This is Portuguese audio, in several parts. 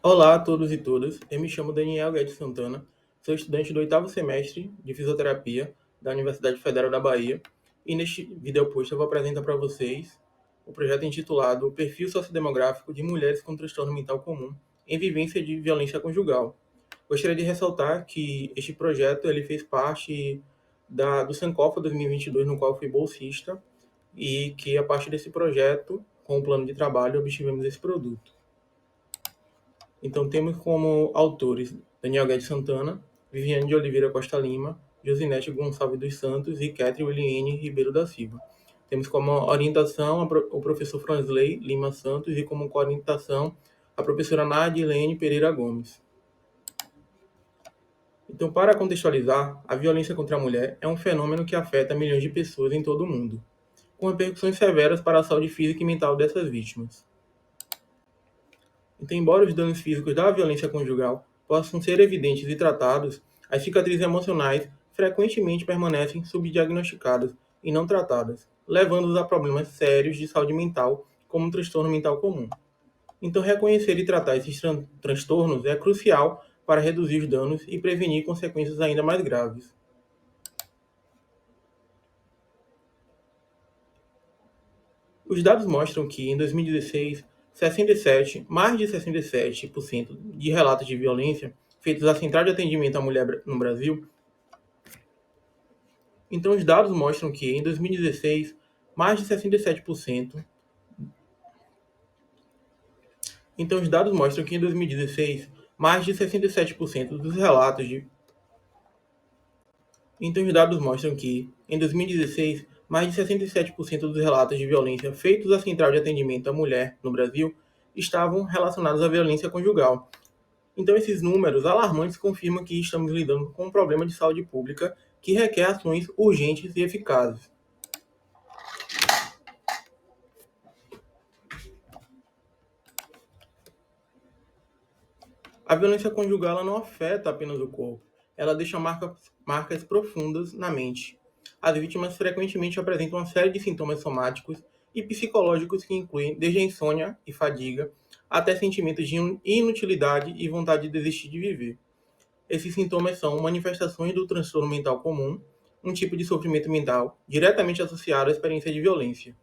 Olá a todos e todas, eu me chamo Daniel Guedes Santana, sou estudante do oitavo semestre de Fisioterapia da Universidade Federal da Bahia e neste vídeo post eu vou apresentar para vocês o projeto intitulado Perfil Sociodemográfico de Mulheres com Transtorno Mental Comum em Vivência de Violência Conjugal. Gostaria de ressaltar que este projeto ele fez parte do Sankofa 2022, no qual fui bolsista, e que a partir desse projeto, com o plano de trabalho, obtivemos esse produto. Então temos como autores Daniel Guedes Santana, Viviane de Oliveira Costa Lima, Josinete Gonçalves dos Santos e Catherine Williene Ribeiro da Silva. Temos como orientação o professor Fransley Lima Santos e como orientação a professora Nadilene Pereira Gomes. Então, para contextualizar, a violência contra a mulher é um fenômeno que afeta milhões de pessoas em todo o mundo, com repercussões severas para a saúde física e mental dessas vítimas. Então, embora os danos físicos da violência conjugal possam ser evidentes e tratados, as cicatrizes emocionais frequentemente permanecem subdiagnosticadas e não tratadas, levando-os a problemas sérios de saúde mental, como um transtorno mental comum. Então, reconhecer e tratar esses transtornos é crucial para reduzir os danos e prevenir consequências ainda mais graves. Os dados mostram que, em 2016, mais de 67% de relatos de violência feitos à Central de Atendimento à Mulher no Brasil. Então, os dados mostram que, em 2016, mais de 67%. Então, os dados mostram que, em 2016, mais de 67% dos relatos de Então, os dados mostram que, em 2016, mais de 67% dos relatos de violência feitos à Central de Atendimento à Mulher no Brasil estavam relacionados à violência conjugal. Então, esses números alarmantes confirmam que estamos lidando com um problema de saúde pública que requer ações urgentes e eficazes. A violência conjugal ela não afeta apenas o corpo, ela deixa marcas profundas na mente. As vítimas frequentemente apresentam uma série de sintomas somáticos e psicológicos que incluem desde a insônia e fadiga até sentimentos de inutilidade e vontade de desistir de viver. Esses sintomas são manifestações do transtorno mental comum, um tipo de sofrimento mental diretamente associado à experiência de violência.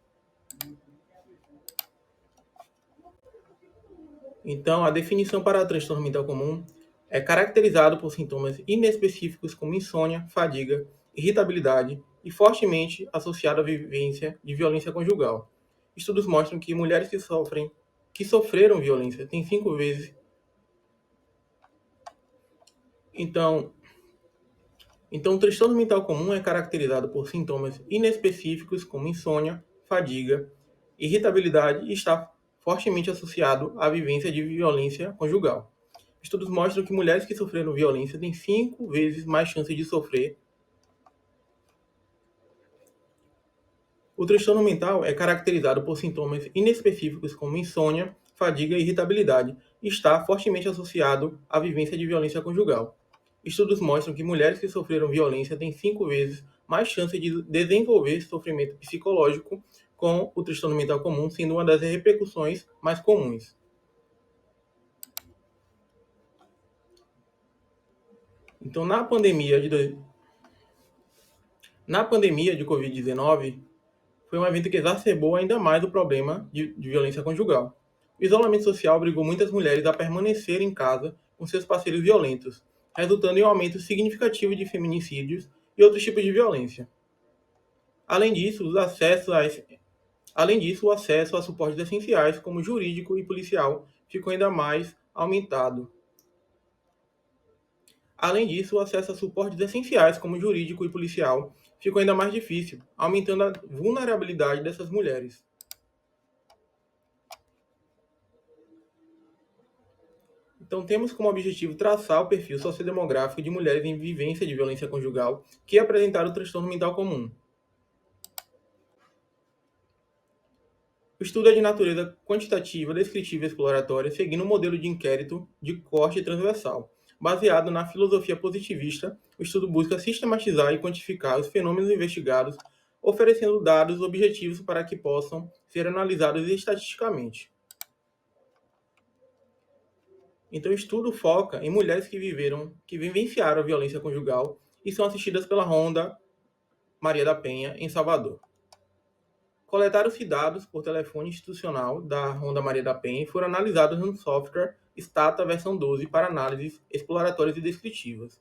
Então, a definição para transtorno mental comum é caracterizado por sintomas inespecíficos como insônia, fadiga, irritabilidade e fortemente associado à vivência de violência conjugal. Estudos mostram que mulheres que sofreram violência têm 5 vezes. Então, o transtorno mental comum é caracterizado por sintomas inespecíficos como insônia, fadiga, irritabilidade e está fortemente associado à vivência de violência conjugal. Estudos mostram que mulheres que sofreram violência têm 5 vezes mais chances de sofrer. O transtorno mental é caracterizado por sintomas inespecíficos como insônia, fadiga e irritabilidade e está fortemente associado à vivência de violência conjugal. Estudos mostram que mulheres que sofreram violência têm 5 vezes mais chance de desenvolver sofrimento psicológico com o transtorno mental comum, sendo uma das repercussões mais comuns. Então, na pandemia de Covid-19, foi um evento que exacerbou ainda mais o problema de violência conjugal. O isolamento social obrigou muitas mulheres a permanecer em casa com seus parceiros violentos, resultando em um aumento significativo de feminicídios e outros tipos de violência. Além disso, o acesso a suportes essenciais, como jurídico e policial, ficou ainda mais aumentado. Além disso, o acesso a suportes essenciais, como jurídico e policial, ficou ainda mais difícil, aumentando a vulnerabilidade dessas mulheres. Então, temos como objetivo traçar o perfil sociodemográfico de mulheres em vivência de violência conjugal que apresentaram o transtorno mental comum. O estudo é de natureza quantitativa, descritiva e exploratória, seguindo um modelo de inquérito de corte transversal. Baseado na filosofia positivista, o estudo busca sistematizar e quantificar os fenômenos investigados, oferecendo dados objetivos para que possam ser analisados estatisticamente. Então, o estudo foca em mulheres que vivenciaram a violência conjugal e são assistidas pela Ronda Maria da Penha, em Salvador. Coletaram-se dados por telefone institucional da Ronda Maria da Penha e foram analisados no software Stata versão 12 para análises exploratórias e descritivas.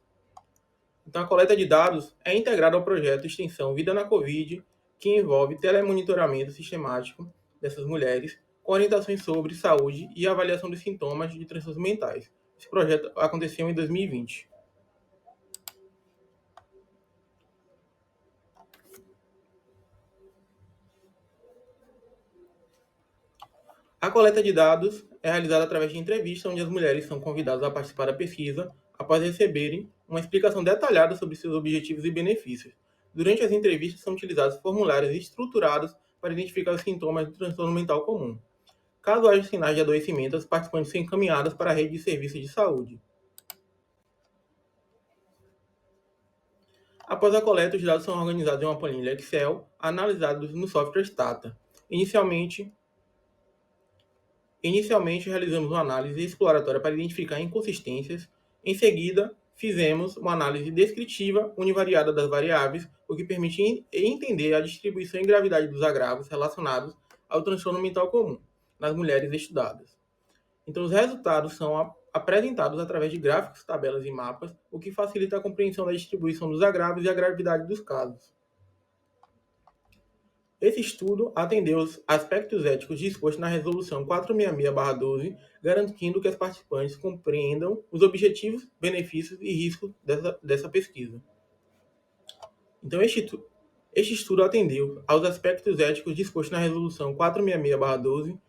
Então, a coleta de dados é integrada ao projeto de extensão Vida na Covid, que envolve telemonitoramento sistemático dessas mulheres, com orientações sobre saúde e avaliação dos sintomas de transtornos mentais. Esse projeto aconteceu em 2020. A coleta de dados é realizada através de entrevistas, onde as mulheres são convidadas a participar da pesquisa após receberem uma explicação detalhada sobre seus objetivos e benefícios. Durante as entrevistas são utilizados formulários estruturados para identificar os sintomas do transtorno mental comum. Caso haja sinais de adoecimento, as participantes são encaminhadas para a rede de serviços de saúde. Após a coleta, os dados são organizados em uma planilha Excel, analisados no software Stata. Inicialmente, realizamos uma análise exploratória para identificar inconsistências. Em seguida, fizemos uma análise descritiva univariada das variáveis, o que permite entender a distribuição e gravidade dos agravos relacionados ao transtorno mental comum nas mulheres estudadas. Então, os resultados são apresentados através de gráficos, tabelas e mapas, o que facilita a compreensão da distribuição dos agravos e a gravidade dos casos. Esse estudo atendeu os aspectos éticos dispostos na Resolução 466/12, garantindo que as participantes compreendam os objetivos, benefícios e riscos dessa pesquisa. Então, este estudo atendeu aos aspectos éticos dispostos na Resolução 466/12,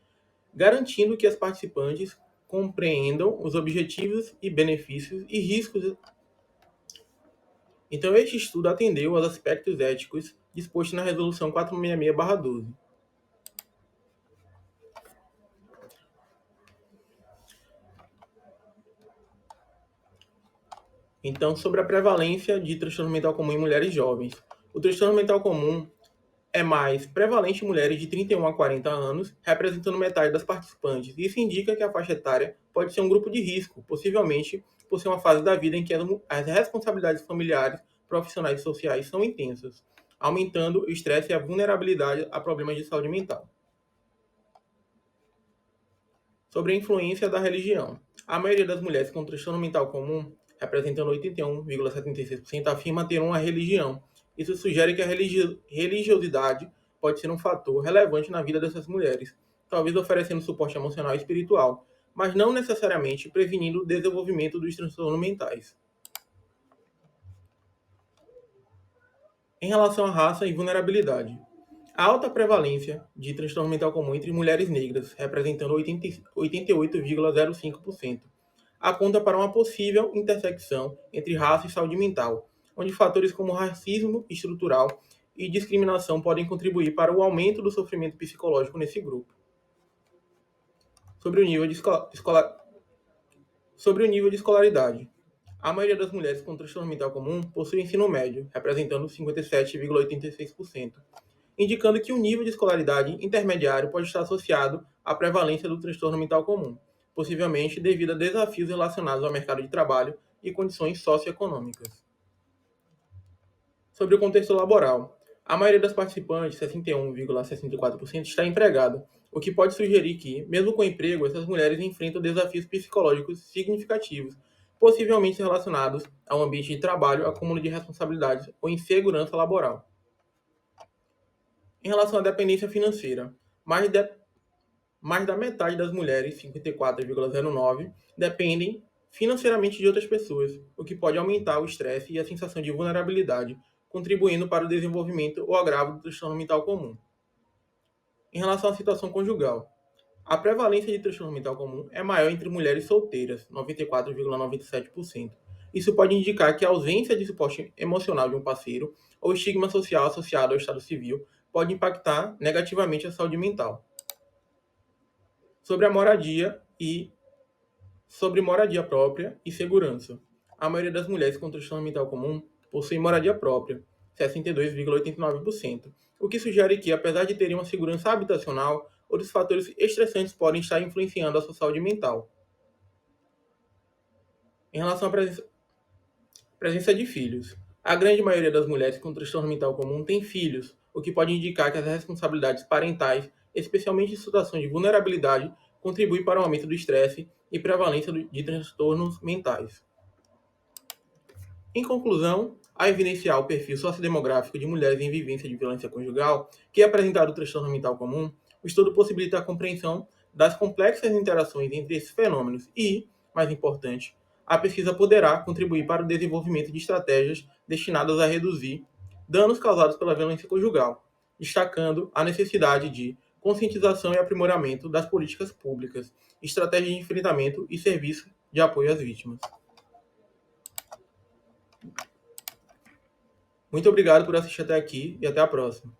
garantindo que as participantes compreendam os objetivos e benefícios e riscos. Então, este estudo atendeu aos aspectos éticos dispostos na Resolução 466/12. Então, sobre a prevalência de transtorno mental comum em mulheres jovens. O transtorno mental comum é mais prevalente em mulheres de 31 a 40 anos, representando metade das participantes. Isso indica que a faixa etária pode ser um grupo de risco, possivelmente por ser uma fase da vida em que as responsabilidades familiares, profissionais e sociais são intensas, aumentando o estresse e a vulnerabilidade a problemas de saúde mental. Sobre a influência da religião. A maioria das mulheres com transtorno mental comum, representando 81,76%, afirma ter uma religião. Isso sugere que a religiosidade pode ser um fator relevante na vida dessas mulheres, talvez oferecendo suporte emocional e espiritual, mas não necessariamente prevenindo o desenvolvimento dos transtornos mentais. Em relação à raça e vulnerabilidade. A alta prevalência de transtorno mental comum entre mulheres negras, representando 88,05%, aponta para uma possível intersecção entre raça e saúde mental, onde fatores como racismo estrutural e discriminação podem contribuir para o aumento do sofrimento psicológico nesse grupo. Sobre o nível de escolaridade. A maioria das mulheres com transtorno mental comum possui ensino médio, representando 57,86%, indicando que o nível de escolaridade intermediário pode estar associado à prevalência do transtorno mental comum, possivelmente devido a desafios relacionados ao mercado de trabalho e condições socioeconômicas. Sobre o contexto laboral. A maioria das participantes, 61,64%, está empregada, o que pode sugerir que, mesmo com emprego, essas mulheres enfrentam desafios psicológicos significativos, possivelmente relacionados ao ambiente de trabalho, acúmulo de responsabilidades ou insegurança laboral. Em relação à dependência financeira, mais da metade das mulheres, 54,09%, dependem financeiramente de outras pessoas, o que pode aumentar o estresse e a sensação de vulnerabilidade, contribuindo para o desenvolvimento ou agravo do transtorno mental comum. Em relação à situação conjugal, a prevalência de transtorno mental comum é maior entre mulheres solteiras, 94,97%. Isso pode indicar que a ausência de suporte emocional de um parceiro ou estigma social associado ao estado civil pode impactar negativamente a saúde mental. Sobre a moradia própria e segurança. A maioria das mulheres com transtorno mental comum possui moradia própria, 62,89%, o que sugere que, apesar de terem uma segurança habitacional, outros fatores estressantes podem estar influenciando a sua saúde mental. Em relação à presença de filhos, a grande maioria das mulheres com transtorno mental comum tem filhos, o que pode indicar que as responsabilidades parentais, especialmente em situações de vulnerabilidade, contribuem para o aumento do estresse e prevalência de transtornos mentais. Em conclusão, a evidenciar o perfil sociodemográfico de mulheres em vivência de violência conjugal, que é apresentado o transtorno mental comum, o estudo possibilita a compreensão das complexas interações entre esses fenômenos e, mais importante, a pesquisa poderá contribuir para o desenvolvimento de estratégias destinadas a reduzir danos causados pela violência conjugal, destacando a necessidade de conscientização e aprimoramento das políticas públicas, estratégias de enfrentamento e serviços de apoio às vítimas. Muito obrigado por assistir até aqui e até a próxima.